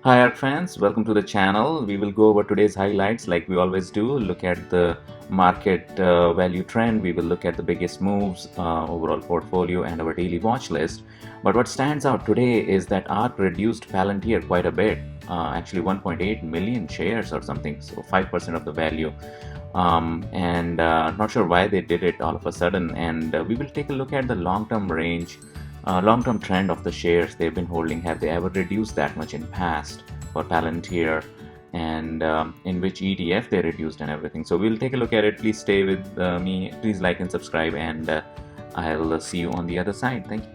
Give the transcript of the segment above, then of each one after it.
Hi ARC fans, welcome to the channel. We will go over today's highlights like we always do. Look at the market value trend. We will look at the biggest moves, overall portfolio and our daily watch list. But what stands out today is that ARC reduced Palantir quite a bit, actually 1.8 million shares or something, so 5% of the value. And not sure why they did it all of a sudden. And we will take a look at the long-term range, long-term trend of the shares they've been holding. Have they ever reduced that much in past for Palantir, and in which ETF they reduced and everything. So we'll take a look at it. Please stay with me. Please like and subscribe, and I'll see you on the other side. Thank you.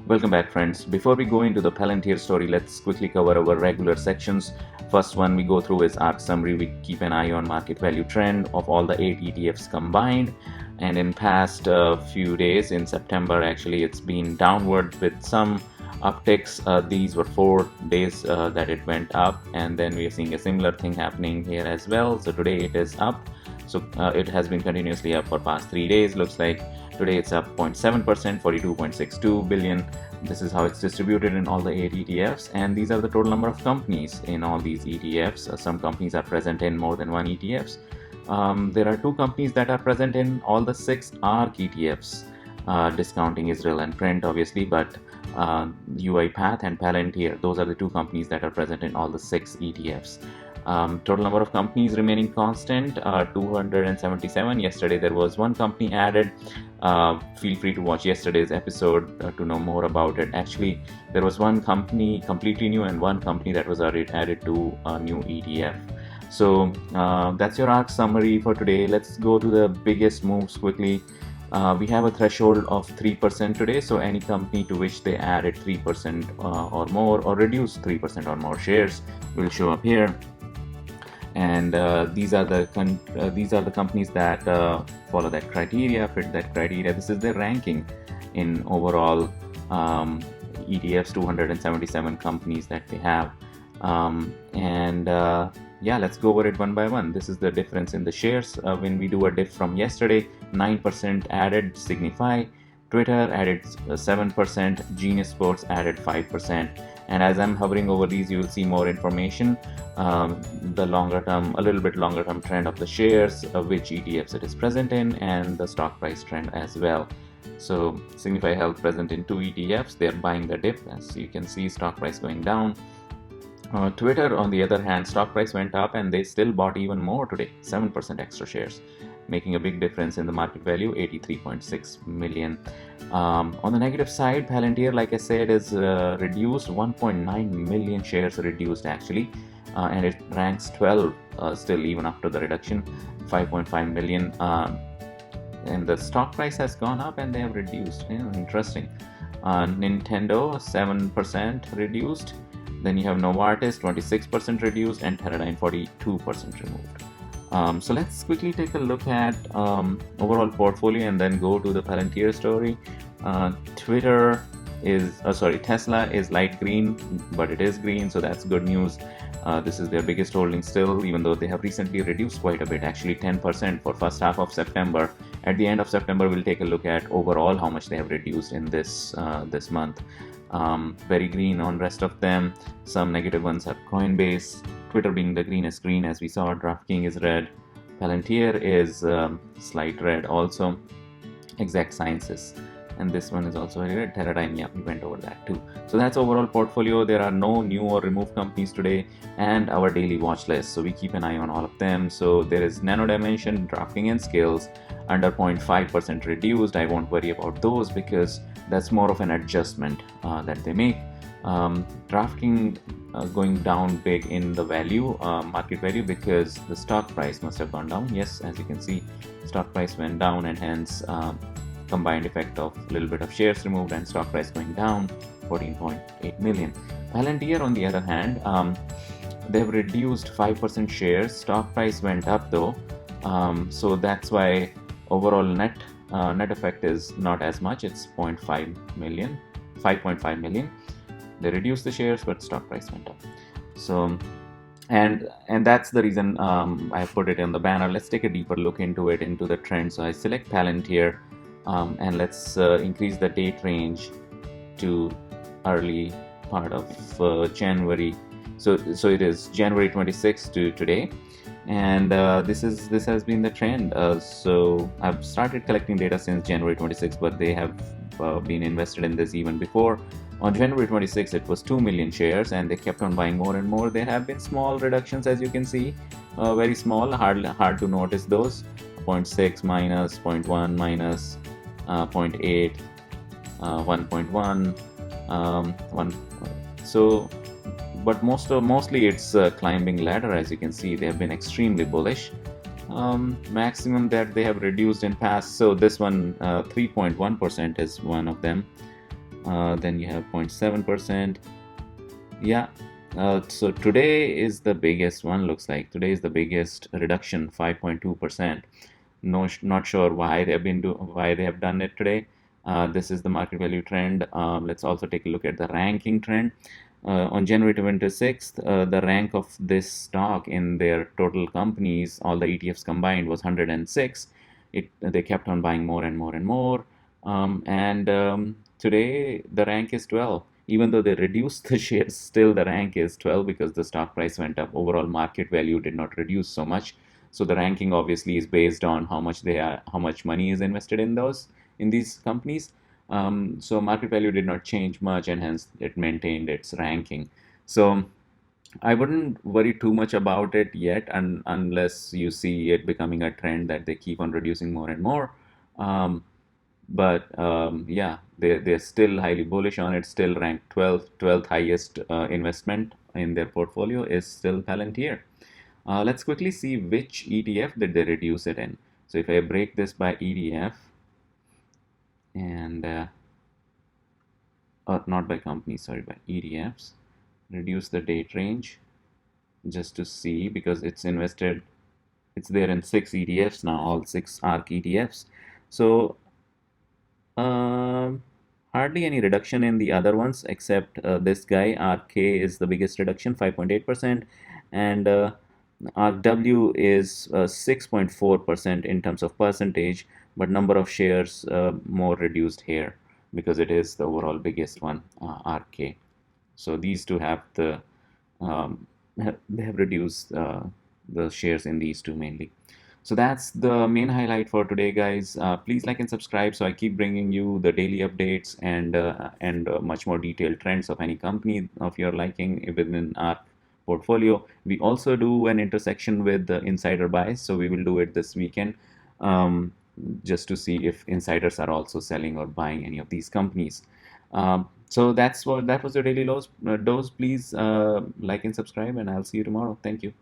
Welcome back, friends. Before we go into the Palantir story, let's quickly cover our regular sections. First one we go through is ARC summary. We keep an eye on market value trend of all the 8 ETFs combined. And in past few days, in September, actually, it's been downward with some upticks. These were 4 days that it went up, and then we are seeing a similar thing happening here as well. So today it is up. So it has been continuously up for past 3 days. Looks like today it's up 0.7%, 42.62 billion. This is how it's distributed in all the 8 ETFs, and these are the total number of companies in all these ETFs. Some companies are present in more than one ETFs. There are 2 companies that are present in all the 6 ARC ETFs, discounting Israel and Print, obviously, but UiPath and Palantir, those are the 2 companies that are present in all the 6 ETFs. Total number of companies remaining constant, 277. Yesterday there was 1 company added. Feel free to watch yesterday's episode to know more about it. Actually, there was 1 company completely new and 1 company that was added to a new ETF. So that's your ARC summary for today. Let's go to the biggest moves quickly. We have a threshold of 3% today, so any company to which they added 3% or more, or reduced 3% or more shares, will show up here. And these are the companies that follow that criteria, fit that criteria. This is their ranking in overall ETFs, 277 companies that they have. Yeah, let's go over it one by one. This is the difference in the shares. When we do a diff from yesterday, 9% added Signify, Twitter added 7%, Genius Sports added 5%. And as I'm hovering over these, you will see more information, the longer term, a little bit longer term trend of the shares, which ETFs it is present in, and the stock price trend as well. So Signify Health present in 2 ETFs, they're buying the dip. As you can see, stock price going down. Twitter, on the other hand, stock price went up and they still bought even more today, 7% extra shares, making a big difference in the market value, 83.6 million. On the negative side, Palantir, like I said, is reduced, 1.9 million shares reduced actually, and it ranks 12 still even after the reduction, 5.5 million. And the stock price has gone up and they have reduced. Interesting. Nintendo, 7% reduced. Then you have Novartis, 26% reduced, and Teradyne, 42% removed. So let's quickly take a look at overall portfolio and then go to the Palantir story. Tesla is light green, but it is green, so that's good news. This is their biggest holding still, even though they have recently reduced quite a bit, actually 10% for first half of September. At the end of September, we'll take a look at overall how much they have reduced in this month. Very green on rest of them. Some negative ones are Coinbase, Twitter being the greenest green as we saw, DraftKings is red, Palantir is slight red also, Exact Sciences, and this one is also very red, Teradyne, yeah, we went over that too. So that's overall portfolio. There are no new or removed companies today, and our daily watch list, so we keep an eye on all of them. So there is Nano Dimension, DraftKings and Skills under 0.5% reduced. I won't worry about those because that's more of an adjustment that they make. DraftKings going down big in the value, market value, because the stock price must have gone down. Yes, as you can see, stock price went down, and hence combined effect of a little bit of shares removed and stock price going down, 14.8 million. Palantir, on the other hand, they've reduced 5% shares. Stock price went up though, so that's why overall net effect is not as much. It's 5.5 million. They reduced the shares, but stock price went up. So, and that's the reason I put it in the banner. Let's take a deeper look into it, into the trend. So I select Palantir, and let's increase the date range to early part of January. So it is January 26th to today, and this has been the trend. So I've started collecting data since January 26th, but they have been invested in this even before. On January 26th, it was 2 million shares, and they kept on buying more and more. There have been small reductions, as you can see, very small, hard to notice those. 0.6 minus, 0.1 minus, zero point 0.8, 1.1, 1. So, but mostly it's a climbing ladder. As you can see, they have been extremely bullish. Maximum that they have reduced in past. So this one, 3.1% is one of them. Then you have 0.7%. Yeah. So today is the biggest one. Looks like today is the biggest reduction, 5.2%. No, not sure why why they have done it today. This is the market value trend. Let's also take a look at the ranking trend. On January 26th, the rank of this stock in their total companies, all the ETFs combined, was 106. They kept on buying more and more and more. And today the rank is 12. Even though they reduced the shares, still the rank is 12 because the stock price went up. Overall market value did not reduce so much. So the ranking obviously is based on how much money is invested in these companies. So market value did not change much, and hence it maintained its ranking. So I wouldn't worry too much about it yet, unless you see it becoming a trend that they keep on reducing more and more. Um, but yeah, they're still highly bullish on it. Still ranked 12th highest investment in their portfolio is still Palantir. Let's quickly see which ETF did they reduce it in. So if I break this by ETF, and not by company, sorry, by ETFs, reduce the date range just to see, because it's there in 6 ETFs now, all 6 ARK ETFs. So um, hardly any reduction in the other ones except this guy. RK is the biggest reduction, 5.8%, and RW is 6.4% in terms of percentage, but number of shares more reduced here because it is the overall biggest one, RK. So these two have they have reduced the shares in these two mainly. So that's the main highlight for today, guys. Please like and subscribe so I keep bringing you the daily updates and much more detailed trends of any company of your liking within our portfolio. We also do an intersection with the insider buys, so we will do it this weekend, um, just to see if insiders are also selling or buying any of these companies. So that was the daily dose. Please like and subscribe, and I'll see you tomorrow. Thank you.